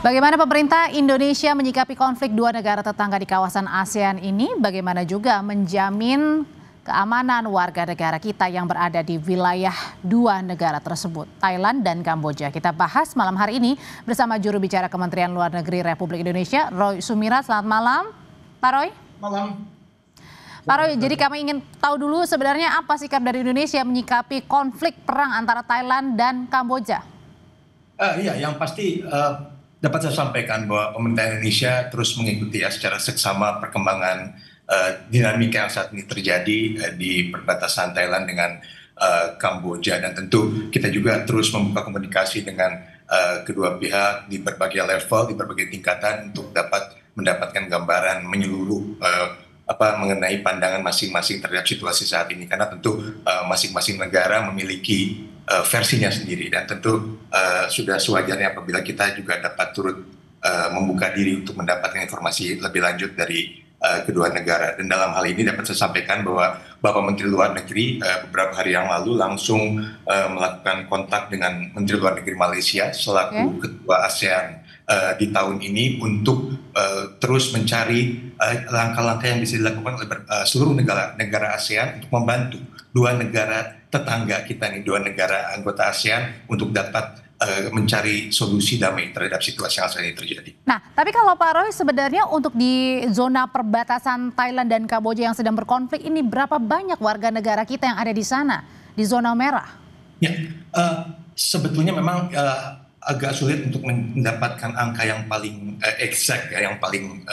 Bagaimana pemerintah Indonesia menyikapi konflik dua negara tetangga di kawasan ASEAN ini? Bagaimana juga menjamin keamanan warga negara kita yang berada di wilayah dua negara tersebut, Thailand dan Kamboja. Kita bahas malam hari ini bersama juru bicara Kementerian Luar Negeri Republik Indonesia, Roy Sumirat. Selamat malam, Pak Roy. Malam. Pak Roy, jadi kami ingin tahu dulu sebenarnya apa sikap dari Indonesia menyikapi konflik perang antara Thailand dan Kamboja? Iya, yang pasti dapat saya sampaikan bahwa pemerintah Indonesia terus mengikuti secara seksama perkembangan dinamika yang saat ini terjadi di perbatasan Thailand dengan Kamboja, dan tentu kita juga terus membuka komunikasi dengan kedua pihak di berbagai level, di berbagai tingkatan untuk dapat mendapatkan gambaran menyeluruh mengenai pandangan masing-masing terhadap situasi saat ini, karena tentu masing-masing negara memiliki versinya sendiri, dan tentu sudah sewajarnya apabila kita juga dapat turut membuka diri untuk mendapatkan informasi lebih lanjut dari kedua negara. Dan dalam hal ini dapat saya sampaikan bahwa Bapak Menteri Luar Negeri beberapa hari yang lalu langsung melakukan kontak dengan Menteri Luar Negeri Malaysia selaku Ketua ASEAN di tahun ini untuk terus mencari langkah-langkah yang bisa dilakukan oleh seluruh negara ASEAN untuk membantu dua negara tetangga kita nih, dua negara anggota ASEAN untuk dapat mencari solusi damai terhadap situasi yang saat ini terjadi. Nah, tapi kalau Pak Roy, sebenarnya untuk di zona perbatasan Thailand dan Kamboja yang sedang berkonflik ini, berapa banyak warga negara kita yang ada di sana, di zona merah? Ya, sebetulnya memang agak sulit untuk mendapatkan angka yang paling exact, yang paling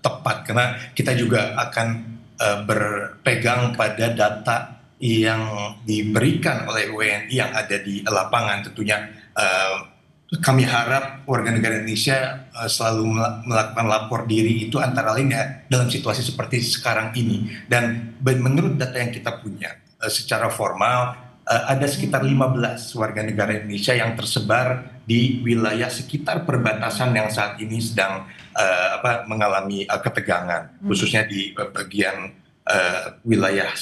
tepat, karena kita juga akan berpegang pada data yang diberikan oleh WNI yang ada di lapangan. Tentunya kami harap warga negara Indonesia selalu melakukan lapor diri itu antara lain dalam situasi seperti sekarang ini. Dan menurut data yang kita punya secara formal ada sekitar 15 warga negara Indonesia yang tersebar di wilayah sekitar perbatasan yang saat ini sedang mengalami ketegangan, khususnya di bagian wilayah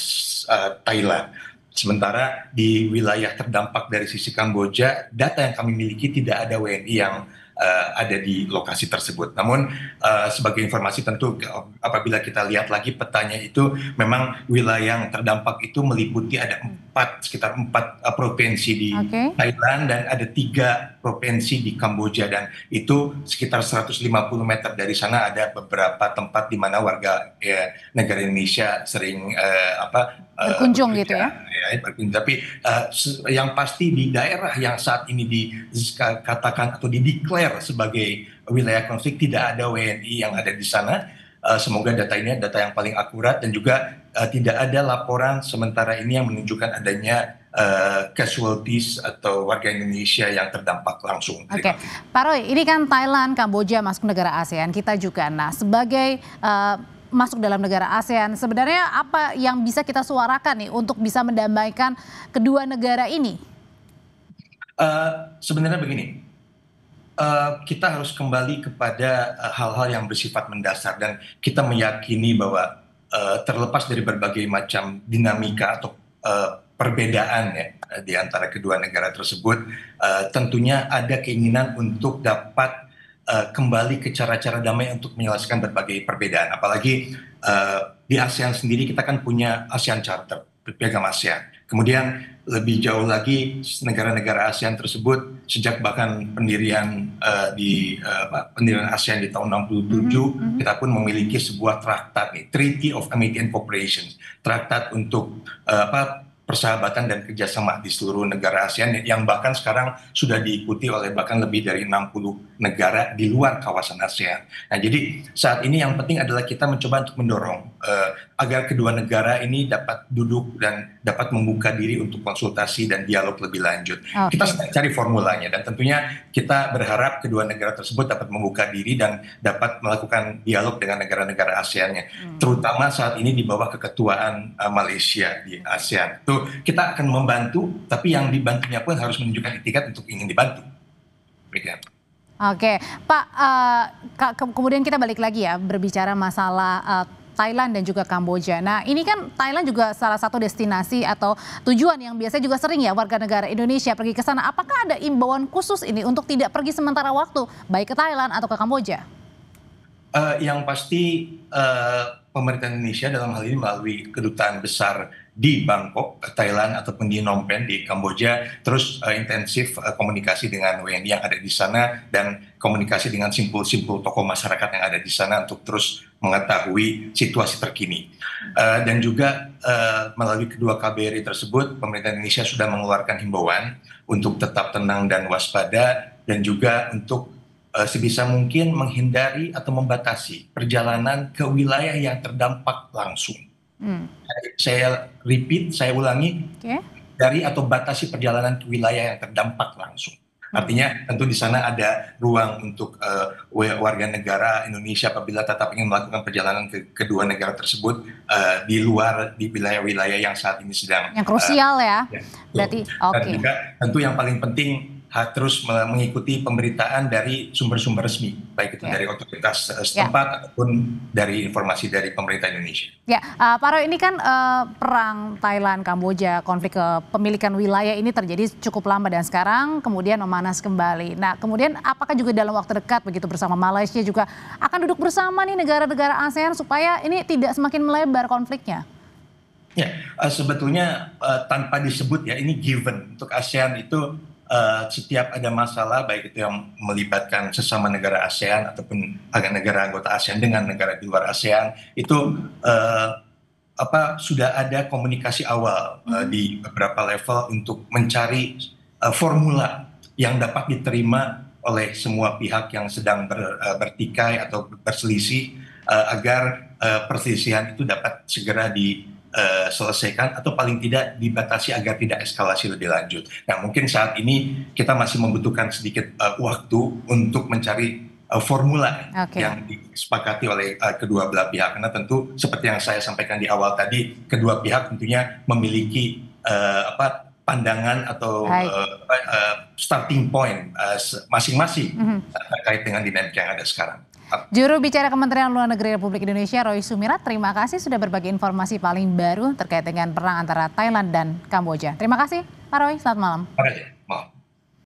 Thailand. Sementara di wilayah terdampak dari sisi Kamboja, data yang kami miliki tidak ada WNI yang ada di lokasi tersebut. Namun sebagai informasi tentu apabila kita lihat lagi petanya itu, memang wilayah yang terdampak itu meliputi ada sekitar 4 provinsi di Thailand dan ada 3 provinsi di Kamboja, dan itu sekitar 150 meter dari sana ada beberapa tempat di mana warga negara Indonesia sering berkunjung gitu ya. Tapi yang pasti di daerah yang saat ini dikatakan atau dideklar sebagai wilayah konflik tidak ada WNI yang ada di sana. Semoga data ini data yang paling akurat, dan juga tidak ada laporan sementara ini yang menunjukkan adanya casualties atau warga Indonesia yang terdampak langsung. Oke, Pak Roy, ini kan Thailand, Kamboja masuk negara ASEAN, kita juga. Nah, sebagai masuk dalam negara ASEAN, sebenarnya apa yang bisa kita suarakan nih untuk bisa mendamaikan kedua negara ini? Sebenarnya begini, kita harus kembali kepada hal-hal yang bersifat mendasar, dan kita meyakini bahwa terlepas dari berbagai macam dinamika atau perbedaan di antara kedua negara tersebut, tentunya ada keinginan untuk dapat kembali ke cara-cara damai untuk menyelesaikan berbagai perbedaan. Apalagi di ASEAN sendiri kita kan punya ASEAN Charter, piagam ASEAN. Kemudian lebih jauh lagi negara-negara ASEAN tersebut sejak bahkan pendirian pendirian ASEAN di tahun 67, kita pun memiliki sebuah traktat nih, Treaty of Amity and Cooperation, traktat untuk persahabatan dan kerjasama di seluruh negara ASEAN, yang bahkan sekarang sudah diikuti oleh bahkan lebih dari 60 negara di luar kawasan ASEAN. Nah, jadi saat ini yang penting adalah kita mencoba untuk mendorong agar kedua negara ini dapat duduk dan dapat membuka diri untuk konsultasi dan dialog lebih lanjut. Kita sedang cari formulanya, dan tentunya kita berharap kedua negara tersebut dapat membuka diri dan dapat melakukan dialog dengan negara-negara ASEAN-nya, terutama saat ini di bawah keketuaan Malaysia di ASEAN. Itu kita akan membantu, tapi yang dibantunya pun harus menunjukkan itikat untuk ingin dibantu. Oke, Pak, kemudian kita balik lagi ya berbicara masalah Thailand dan juga Kamboja. Nah, ini kan Thailand juga salah satu destinasi atau tujuan yang biasanya juga sering ya warga negara Indonesia pergi ke sana. Apakah ada imbauan khusus ini untuk tidak pergi sementara waktu, baik ke Thailand atau ke Kamboja? Yang pasti pemerintah Indonesia dalam hal ini melalui kedutaan besar di Bangkok, Thailand ataupun di Phnom Penh di Kamboja, terus intensif komunikasi dengan WNI yang ada di sana dan komunikasi dengan simpul-simpul tokoh masyarakat yang ada di sana untuk terus mengetahui situasi terkini. Dan juga melalui kedua KBRI tersebut, pemerintah Indonesia sudah mengeluarkan himbauan untuk tetap tenang dan waspada dan juga untuk sebisa mungkin menghindari atau membatasi perjalanan ke wilayah yang terdampak langsung. Saya ulangi, dari atau batasi perjalanan ke wilayah yang terdampak langsung. Artinya tentu di sana ada ruang untuk warga negara Indonesia apabila tetap ingin melakukan perjalanan ke kedua negara tersebut di luar di wilayah-wilayah yang saat ini sedang yang krusial ya. Berarti Dan juga tentu yang paling penting terus mengikuti pemberitaan dari sumber-sumber resmi, baik itu dari otoritas setempat ataupun dari informasi dari pemerintah Indonesia. Ya, Pak Roy, ini kan perang Thailand, Kamboja, konflik kepemilikan wilayah ini terjadi cukup lama dan sekarang kemudian memanas kembali. Nah, kemudian apakah juga dalam waktu dekat begitu bersama Malaysia juga akan duduk bersama nih negara-negara ASEAN supaya ini tidak semakin melebar konfliknya? Ya, sebetulnya tanpa disebut ya, ini given untuk ASEAN itu. Setiap ada masalah baik itu yang melibatkan sesama negara ASEAN ataupun negara anggota ASEAN dengan negara di luar ASEAN itu sudah ada komunikasi awal di beberapa level untuk mencari formula yang dapat diterima oleh semua pihak yang sedang bertikai atau berselisih agar perselisihan itu dapat segera selesaikan atau paling tidak dibatasi agar tidak eskalasi lebih lanjut. Nah, mungkin saat ini kita masih membutuhkan sedikit waktu untuk mencari formula yang disepakati oleh kedua belah pihak. Karena tentu seperti yang saya sampaikan di awal tadi, kedua pihak tentunya memiliki pandangan atau starting point masing-masing terkait dengan dinamika yang ada sekarang. Juru bicara Kementerian Luar Negeri Republik Indonesia, Roy Sumirat, terima kasih sudah berbagi informasi paling baru terkait dengan perang antara Thailand dan Kamboja. Terima kasih, Pak Roy. Selamat malam. Terima kasih.